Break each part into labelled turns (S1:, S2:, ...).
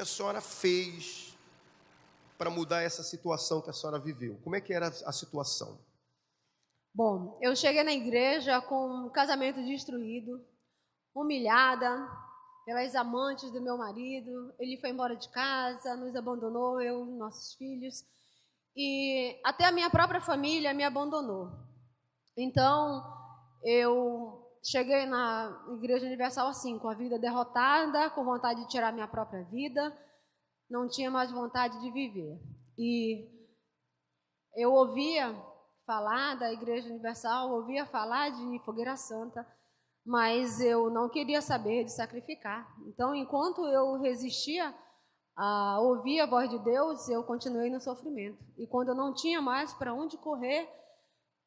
S1: a senhora fez para mudar essa situação que a senhora viveu? Como é que era a situação?
S2: Bom, eu cheguei na igreja com um casamento destruído, humilhada pelas amantes do meu marido. Ele foi embora de casa, nos abandonou, eu e nossos filhos. E até a minha própria família me abandonou. Então, eu cheguei na Igreja Universal assim, com a vida derrotada, com vontade de tirar minha própria vida, não tinha mais vontade de viver. E eu ouvia falar da Igreja Universal, ouvia falar de Fogueira Santa, mas eu não queria saber de sacrificar. Então, enquanto eu resistia a ouvir a voz de Deus, eu continuei no sofrimento. E quando eu não tinha mais para onde correr,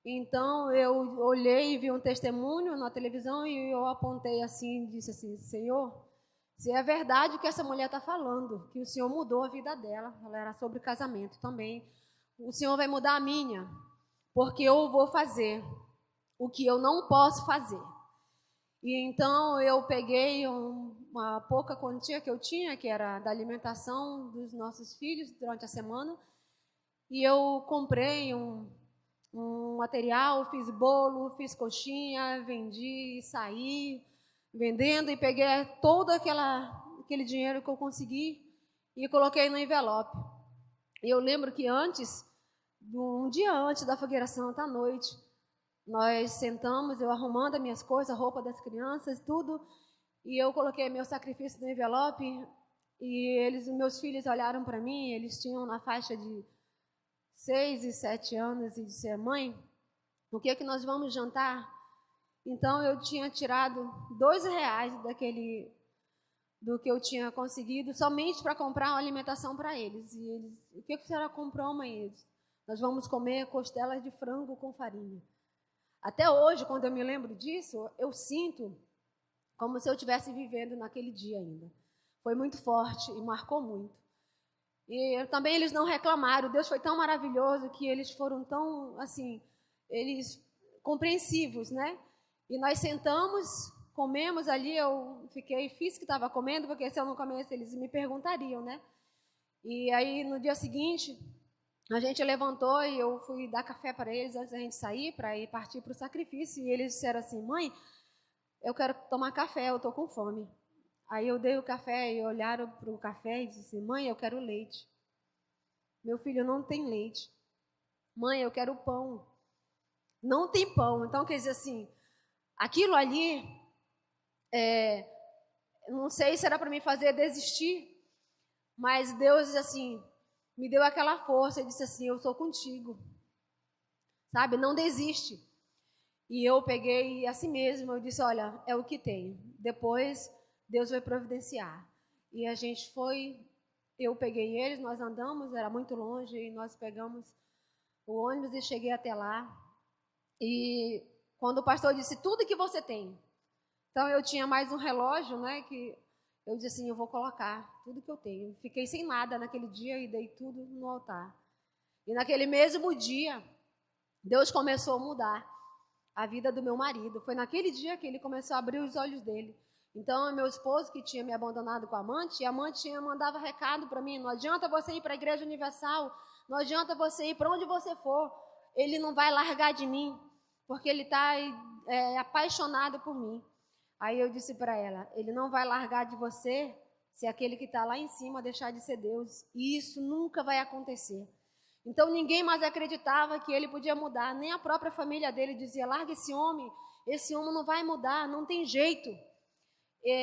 S2: então eu olhei e vi um testemunho na televisão e eu apontei assim e disse assim: Senhor, se é verdade o que essa mulher está falando, que o Senhor mudou a vida dela, ela era sobre casamento também, o Senhor vai mudar a minha, porque eu vou fazer o que eu não posso fazer. E então eu peguei uma pouca quantia que eu tinha, que era da alimentação dos nossos filhos durante a semana, e eu comprei um material, fiz bolo, fiz coxinha, vendi, saí vendendo e peguei todo aquele dinheiro que eu consegui e coloquei no envelope. E eu lembro que um dia antes da Fogueira Santa, à noite, nós sentamos, eu arrumando as minhas coisas, a roupa das crianças, tudo, e eu coloquei meu sacrifício no envelope, e meus filhos olharam para mim, eles tinham na faixa de 6 e 7 anos e disse: mãe, o que é que nós vamos jantar? Então eu tinha tirado R$ 2 do que eu tinha conseguido somente para comprar uma alimentação para eles. E eles: o que a senhora comprou, mãe? Eles: nós vamos comer costelas de frango com farinha. Até hoje, quando eu me lembro disso, eu sinto como se eu estivesse vivendo naquele dia ainda. Foi muito forte e marcou muito. E também eles não reclamaram. Deus foi tão maravilhoso que eles foram tão, assim, eles compreensivos, né? E nós sentamos, comemos ali, fiz que estava comendo, porque se eu não comesse, eles me perguntariam, né? E aí, no dia seguinte, a gente levantou e eu fui dar café para eles antes da gente sair, para ir partir para o sacrifício. E eles disseram assim: mãe, eu quero tomar café, eu estou com fome. Aí eu dei o café e olharam para o café e disse: mãe, eu quero leite. Meu filho não tem leite. Mãe, eu quero pão. Não tem pão. Então, quer dizer assim, aquilo ali, não sei se era para me fazer desistir, mas Deus, assim, me deu aquela força e disse assim: eu sou contigo. Sabe, não desiste. E eu peguei assim mesmo, eu disse: olha, é o que tem. Depois, Deus vai providenciar. E a gente foi, eu peguei eles, nós andamos, era muito longe, e nós pegamos o ônibus e cheguei até lá. E quando o pastor disse: tudo que você tem. Então eu tinha mais um relógio, né, que eu disse assim: eu vou colocar tudo que eu tenho. Fiquei sem nada naquele dia e dei tudo no altar. E naquele mesmo dia, Deus começou a mudar a vida do meu marido. Foi naquele dia que ele começou a abrir os olhos dele. Então, meu esposo, que tinha me abandonado com a amante mandava recado para mim: não adianta você ir para a Igreja Universal, não adianta você ir para onde você for, ele não vai largar de mim, porque ele está apaixonado por mim. Aí eu disse para ela: ele não vai largar de você se aquele que está lá em cima deixar de ser Deus. E isso nunca vai acontecer. Então ninguém mais acreditava que ele podia mudar, nem a própria família dele dizia: larga esse homem não vai mudar, não tem jeito,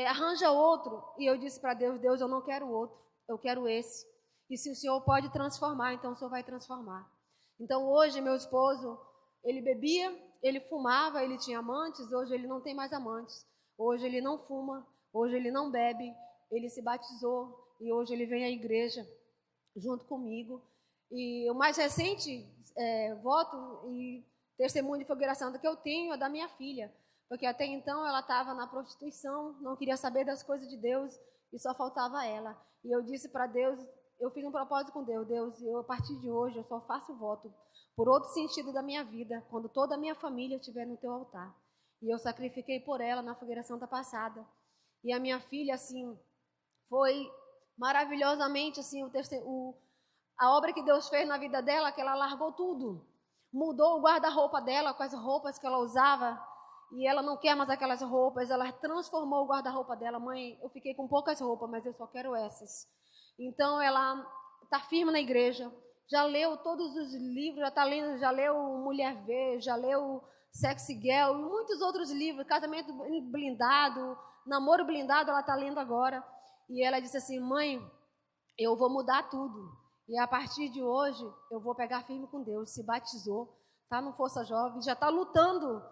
S2: arranja outro. E eu disse para Deus: Deus, eu não quero outro, eu quero esse. E se o Senhor pode transformar, então o Senhor vai transformar. Então hoje meu esposo, ele bebia, ele fumava, ele tinha amantes, hoje ele não tem mais amantes. Hoje ele não fuma, hoje ele não bebe, ele se batizou e hoje ele vem à igreja junto comigo. E o mais recente voto e testemunho de Fogueira Santa que eu tenho é da minha filha, porque até então ela estava na prostituição, não queria saber das coisas de Deus e só faltava ela. E eu disse para Deus, eu fiz um propósito com Deus: Deus, a partir de hoje eu só faço voto por outro sentido da minha vida, quando toda a minha família estiver no teu altar. E eu sacrifiquei por ela na Fogueira Santa passada. E a minha filha, assim, foi maravilhosamente, assim, a obra que Deus fez na vida dela, que ela largou tudo. Mudou o guarda-roupa dela com as roupas que ela usava, e ela não quer mais aquelas roupas, ela transformou o guarda-roupa dela. Mãe, eu fiquei com poucas roupas, mas eu só quero essas. Então, ela está firme na igreja, já leu todos os livros, já está lendo, já leu Mulher V, já leu Sexy Girl, e muitos outros livros, Casamento Blindado, Namoro Blindado, ela está lendo agora. E ela disse assim, mãe, eu vou mudar tudo. E a partir de hoje, eu vou pegar firme com Deus. Se batizou, está no Força Jovem, já está lutando,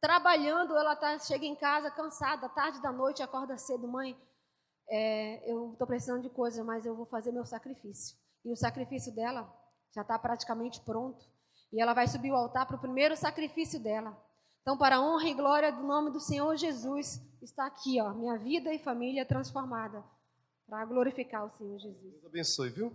S2: trabalhando. Ela chega em casa cansada, tarde da noite, acorda cedo. Mãe, eu estou precisando de coisa, mas eu vou fazer meu sacrifício. E o sacrifício dela já está praticamente pronto. E ela vai subir o altar para o primeiro sacrifício dela. Então, para a honra e glória do nome do Senhor Jesus, está aqui, ó, minha vida e família transformada, para glorificar o Senhor Jesus.
S1: Deus abençoe, viu?